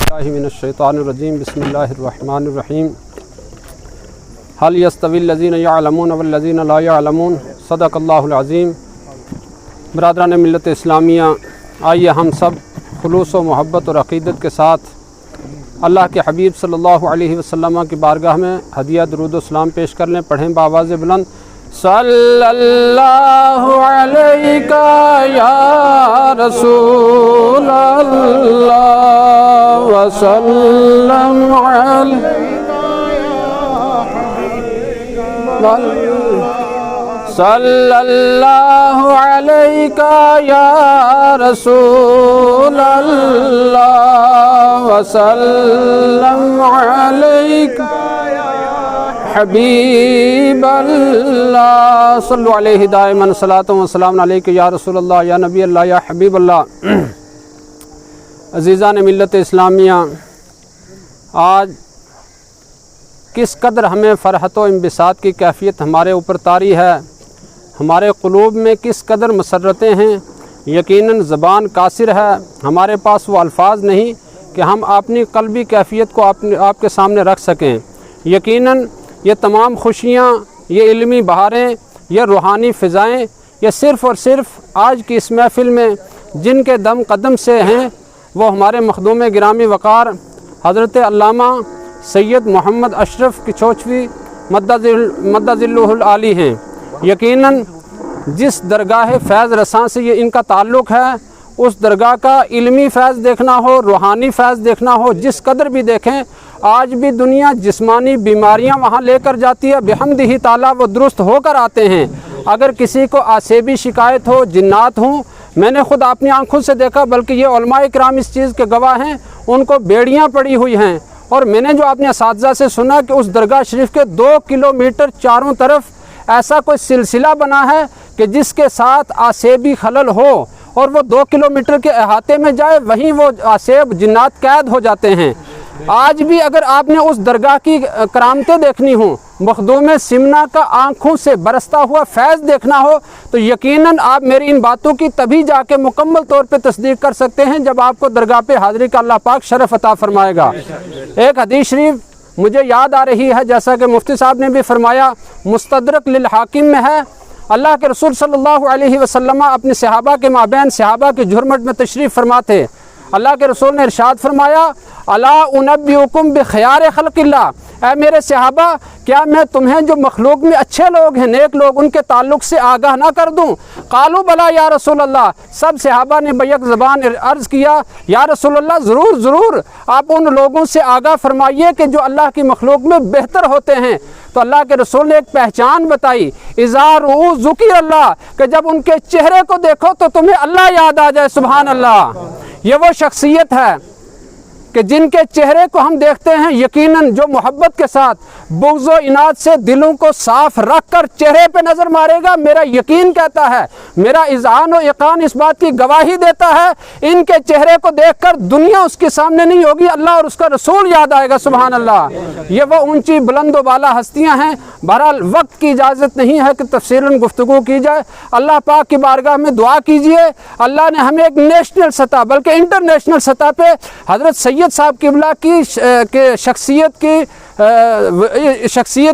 बिस्मिल्लाहि मिनश्शैतानिर्रजीम बिस्मिल्लाहिर्रहमानिर्रहीम हल यस्तविल्लज़ीना यअलमून वल्लज़ीना ला यअलमून सदक़ल्लाहुल अज़ीम। बरादरान मिल्लत इस्लामिया, आइए हम सब खुलूस व मोहब्बत और अक़ीदत के साथ अल्लाह के हबीब सल्लल्लाहु अलैहि वसल्लम की बारगाह में हदिया दुरूद व सलाम पेश कर लें। पढ़ें बावाज़ बुलंद, सल्लल्लाहु अलैका या रसूल अल्लाह वसल्लम अलैका सल्लल्लाहु अलैका या रसूल अल्लाह वसल्लम अलैका हबीब अल्लाह सल्लु अलैहि दाइमन सलातु व सलाम अलैका या रसूल अल्लाह या नबी अल्लाह या हबीब अल्लाह। अज़ीज़ान मिल्लत इस्लामिया, आज किस कदर हमें फ़रहत व इंबिसात की कैफ़ियत हमारे ऊपर तारी है, हमारे क़ुलूब में किस कदर मसरतें हैं। यकीनन ज़बान कासिर है, हमारे पास वो अल्फाज नहीं कि हम अपनी क़ल्बी कैफ़ियत को आपके सामने रख सकें। यकीनन ये तमाम खुशियाँ, ये इल्मी बहारें, ये रूहानी फ़िज़ाएँ, ये सिर्फ़ और सिर्फ़ आज की इस महफ़िल में जिनके दम कदम से हैं वो हमारे मखदूम गिरामी वक़ार हज़रत अल्लामा सैयद मोहम्मद अशरफ किचोचवी मद्दज़िल्लुहुल आली हैं। यकीनन जिस दरगाह फ़ैज़ रसां से ये इनका ताल्लुक़ है, उस दरगाह का इल्मी फ़ैज़ देखना हो, रूहानी फ़ैज़ देखना हो, जिस कदर भी देखें, आज भी दुनिया जिस्मानी बीमारियां वहां लेकर जाती है, बिहम्दिही ताला वो दुरुस्त होकर आते हैं। अगर किसी को आसेबी शिकायत हो, जिन्नात हों, मैंने ख़ुद अपनी आंखों से देखा, बल्कि ये उलमा इकराम इस चीज़ के गवाह हैं, उनको बेड़ियाँ पड़ी हुई हैं। और मैंने जो अपने असातिज़ा से सुना कि उस दरगाह शरीफ के 2 किलोमीटर चारों तरफ ऐसा कोई सिलसिला बना है कि जिसके साथ आसेबी खलल हो और वो 2 किलोमीटर के अहाते में जाए, वहीं वो आसेब जिन्नात कैद हो जाते हैं। आज भी अगर आपने उस दरगाह की करामतें देखनी हो, मखदूम सिमना का आँखों से बरसता हुआ फैज़ देखना हो, तो यकीनन आप मेरी इन बातों की तभी जाके मुकम्मल तौर पे तस्दीक कर सकते हैं जब आपको दरगाह पे हाज़िरी का अल्लाह पाक शरफ़ अता फरमाएगा। एक हदीस शरीफ मुझे याद आ रही है, जैसा कि मुफ्ती साहब ने भी फरमाया, मुस्तदरक लिल हाकिम में है। अल्लाह के रसूल सल्लल्लाहु अलैहि वसल्लम अपने सहाबा के माबैन सहाबा के झुरमट में तशरीफ़ फरमाते। अल्लाह के रसूल ने इरशाद फरमाया, अला उनब्बिउकुम बिखयार खल्क़िल्लाह, ऐ मेरे सहाबा, क्या मैं तुम्हें जो मखलूक में अच्छे लोग हैं, नेक लोग, उनके ताल्लुक़ से आगाह ना कर दूँ? क़ालू बला या रसूल अल्लाह, सब सहाबा ने बैक ज़बान अर्ज़ किया, या रसूल अल्लाह, ज़रूर ज़रूर आप उन लोगों से आगाह फरमाइए कि जो अल्लाह की मखलूक में बेहतर होते हैं। तो अल्लाह के रसूल ने एक पहचान बताई, इज़ारू ज़ुकिर अल्लाह, कि जब उनके चेहरे को देखो तो तुम्हें अल्लाह याद आ जाए। सुभान अल्लाह, ये वो शख्सियत है कि जिनके चेहरे को हम देखते हैं, यकीनन जो मोहब्बत के साथ बुग़्ज़ व इनाद से दिलों को साफ रख कर चेहरे पे नज़र मारेगा, मेरा यकीन कहता है, मेरा इज़ान व यक़ान इस बात की गवाही देता है, इनके चेहरे को देखकर दुनिया उसके सामने नहीं होगी, अल्लाह और उसका रसूल याद आएगा। सुभान अल्लाह, ये वो ऊंची बुलंद व बाला हस्तियाँ हैं। बहरहाल वक्त की इजाज़त नहीं है कि तफसीलन गुफ्तगू की जाए। अल्लाह पाक की बारगाह में दुआ कीजिए, अल्लाह ने हमें एक नेशनल सतह बल्कि इंटरनेशनल सतह पे हज़रत सैयद साहब किबला की शख्सियत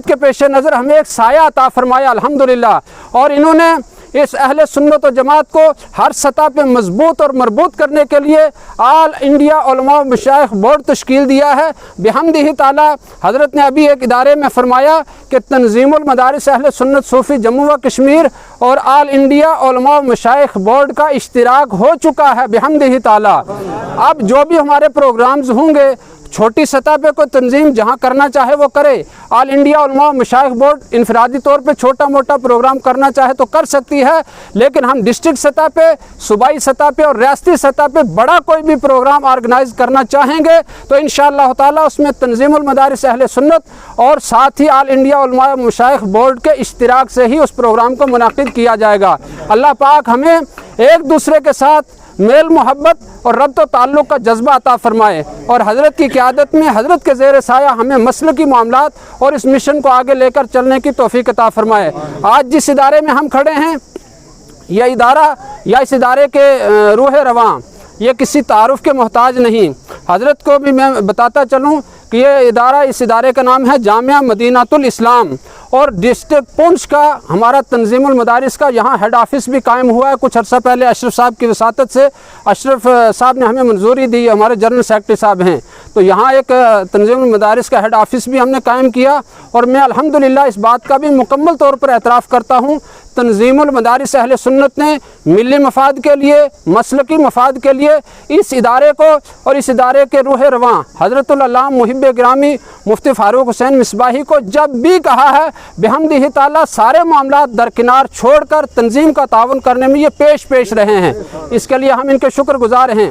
के पेश नज़र हमें एक साया अता फरमाया, अल्हम्दुलिल्लाह। और इन्होंने इस अहले सुन्नत व जमात को हर सतह पे मजबूत और मरबूत करने के लिए आल इंडिया उलमा मशाइख बोर्ड तश्कील दिया है। बिहम्दिही ताला हज़रत ने अभी एक इदारे में फरमाया कि तंजीमुल मदारिस अहले सुन्नत सूफ़ी जम्मू व कश्मीर और आल इंडिया उलमा मशाइख बोर्ड का इश्तिराक हो चुका है। बिहम्दिही ताला अब जो भी हमारे प्रोग्राम्स होंगे, छोटी सतह पे कोई तंजीम जहाँ करना चाहे वो करे। आल इंडिया उलमा मशाइख बोर्ड इनफरादी तौर पे छोटा मोटा प्रोग्राम करना चाहे तो कर सकती है, लेकिन हम डिस्ट्रिक्ट सतह पे, सूबाई सतह पे और रियासती सतह पे बड़ा कोई भी प्रोग्राम ऑर्गेनाइज करना चाहेंगे तो इंशाअल्लाह ताला उसमें तंजीमुल मदारिस अहले सुन्नत और साथ ही आल इंडिया उलमा मशाइख बोर्ड के इश्तिराक से ही उस प्रोग्राम को मुनाकिद किया जाएगा। अल्लाह पाक हमें एक दूसरे के साथ मेल मोहब्बत और रब्त व ताल्लुक़ का जज्बा अता फ़रमाए और हज़रत की क़यादत में हज़रत के ज़ेर साया हमें मसलकी मामलात और इस मिशन को आगे लेकर चलने की तौफ़ीक़ अता फ़रमाए। आज जिस इदारे में हम खड़े हैं, यह इदारा या इस इदारे के रूह रवां یہ کسی تعارف کے محتاج نہیں۔ حضرت کو بھی میں بتاتا چلوں کہ یہ ادارہ، اس ادارے کا نام ہے جامعہ مدینۃ الاسلام، اور ڈسٹرکٹ پونچھ کا ہمارا تنظیم المدارس کا یہاں ہیڈ آفس بھی قائم ہوا ہے۔ کچھ عرصہ پہلے اشرف صاحب کی وساطت سے اشرف صاحب نے ہمیں منظوری دی، ہمارے جنرل سیکرٹری صاحب ہیں، تو یہاں ایک تنظیم المدارس کا ہیڈ آفس بھی ہم نے قائم کیا۔ اور میں الحمدللہ اس بات کا بھی مکمل طور پر اعتراف کرتا ہوں، تنظیم المدارس اہل سنت نے ملی مفاد کے لیے، مسلکی مفاد کے لیے اس ادارے کو اور اس ادارے کے روح رواں حضرت العلامہ محب گرامی مفتی فاروق حسین مصباحی کو جب بھی کہا ہے بحمدہ تعالیٰ سارے معاملات درکنار چھوڑ کر تنظیم کا تعاون کرنے میں یہ پیش رہے ہیں، اس کے لیے ہم ان کے شکر گزار ہیں۔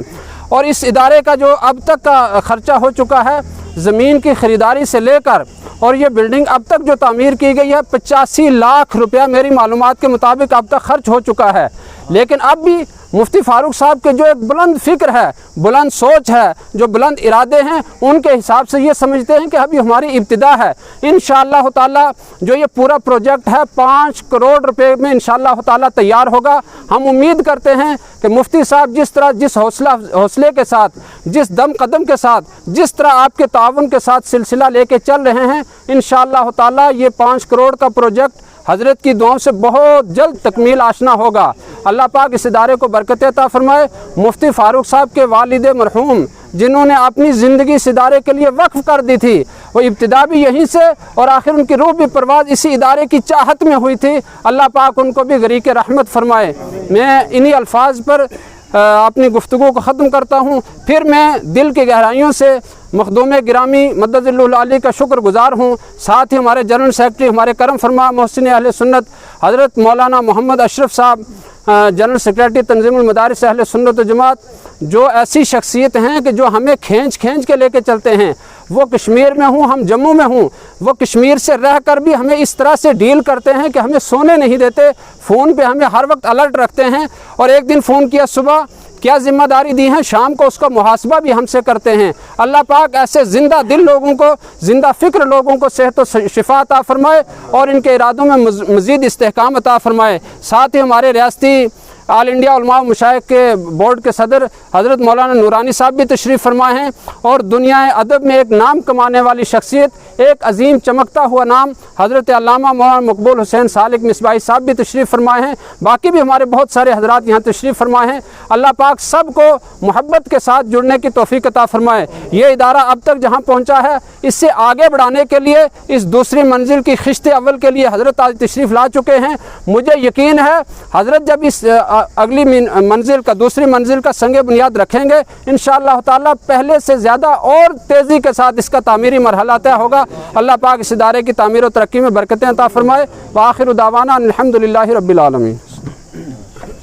اور اس ادارے کا جو اب تک کا خرچہ ہو چکا ہے، زمین کی خریداری سے لے کر اور یہ بلڈنگ اب تک جو تعمیر کی گئی ہے 85 لاکھ روپیہ میری معلومات کے مطابق اب تک خرچ ہو چکا ہے۔ لیکن اب بھی مفتی فاروق صاحب کے جو ایک بلند فکر ہے، بلند سوچ ہے، جو بلند ارادے ہیں، ان کے حساب سے یہ سمجھتے ہیں کہ ابھی ہماری ابتدا ہے۔ انشاءاللہ تعالی جو یہ پورا پروجیکٹ ہے 5 کروڑ روپے میں انشاءاللہ تعالی تیار ہوگا۔ ہم امید کرتے ہیں کہ مفتی صاحب جس طرح، جس حوصلے کے ساتھ، جس دم قدم کے ساتھ، جس طرح آپ کے تعاون کے ساتھ سلسلہ لے کے چل رہے ہیں، انشاءاللہ تعالی یہ 5 کروڑ کا پروجیکٹ حضرت کی دعاؤں سے بہت جلد تکمیل آشنا ہوگا۔ اللہ پاک اس ادارے کو برکت عطا فرمائے۔ مفتی فاروق صاحب کے والد مرحوم جنہوں نے اپنی زندگی اس ادارے کے لیے وقف کر دی تھی، وہ ابتدا بھی یہیں سے اور آخر ان کی روح بھی پرواز اسی ادارے کی چاہت میں ہوئی تھی۔ اللہ پاک ان کو بھی غریق رحمت فرمائے۔ میں انہی الفاظ پر اپنی گفتگو کو ختم کرتا ہوں۔ پھر میں دل کی گہرائیوں سے مخدوم گرامی مدد اللہ علی کا شکر گزار ہوں، ساتھ ہی ہمارے جنرل سیکرٹری، ہمارے کرم فرما محسن اہل سنت حضرت مولانا محمد اشرف صاحب، جنرل سیکرٹری تنظیم المدارس اہل سنت و جماعت، جو ایسی شخصیت ہیں کہ جو ہمیں کھینچ کے لے کے چلتے ہیں۔ وہ کشمیر میں ہوں، ہم جموں میں ہوں، وہ کشمیر سے رہ کر بھی ہمیں اس طرح سے ڈیل کرتے ہیں کہ ہمیں سونے نہیں دیتے، فون پہ ہمیں ہر وقت الرٹ رکھتے ہیں۔ اور ایک دن فون کیا صبح، کیا ذمہ داری دی ہیں، شام کو اس کا محاسبہ بھی ہم سے کرتے ہیں۔ اللہ پاک ایسے زندہ دل لوگوں کو، زندہ فکر لوگوں کو صحت و شفا عطا فرمائے اور ان کے ارادوں میں مزید استحکام عطا فرمائے۔ ساتھ ہی ہمارے ریاستی آل انڈیا علماء و مشائخ کے بورڈ کے صدر حضرت مولانا نورانی صاحب بھی تشریف فرما ہیں، اور دنیا ادب میں ایک نام کمانے والی شخصیت، ایک عظیم چمکتا ہوا نام حضرت علامہ مولانا مقبول حسین سالک مصباحی صاحب بھی تشریف فرمائے ہیں۔ باقی بھی ہمارے بہت سارے حضرات یہاں تشریف فرمائے ہیں۔ اللہ پاک سب کو محبت کے ساتھ جڑنے کی توفیق عطا فرمائے۔ یہ ادارہ اب تک جہاں پہنچا ہے، اس سے آگے بڑھانے کے لیے، اس دوسری منزل کی خشت اول کے لیے حضرت آج تشریف لا چکے ہیں۔ مجھے یقین ہے حضرت جب اس اگلی منزل کا، دوسری منزل کا سنگ بنیاد رکھیں گے، انشاءاللہ تعالی پہلے سے زیادہ اور تیزی کے ساتھ اس کا تعمیری مرحلہ طے ہوگا۔ اللہ پاک اس ادارے کی تعمیر و ترقی میں برکتیں عطا فرمائے۔ وآخر دعوانا الحمدللہ رب العالمین۔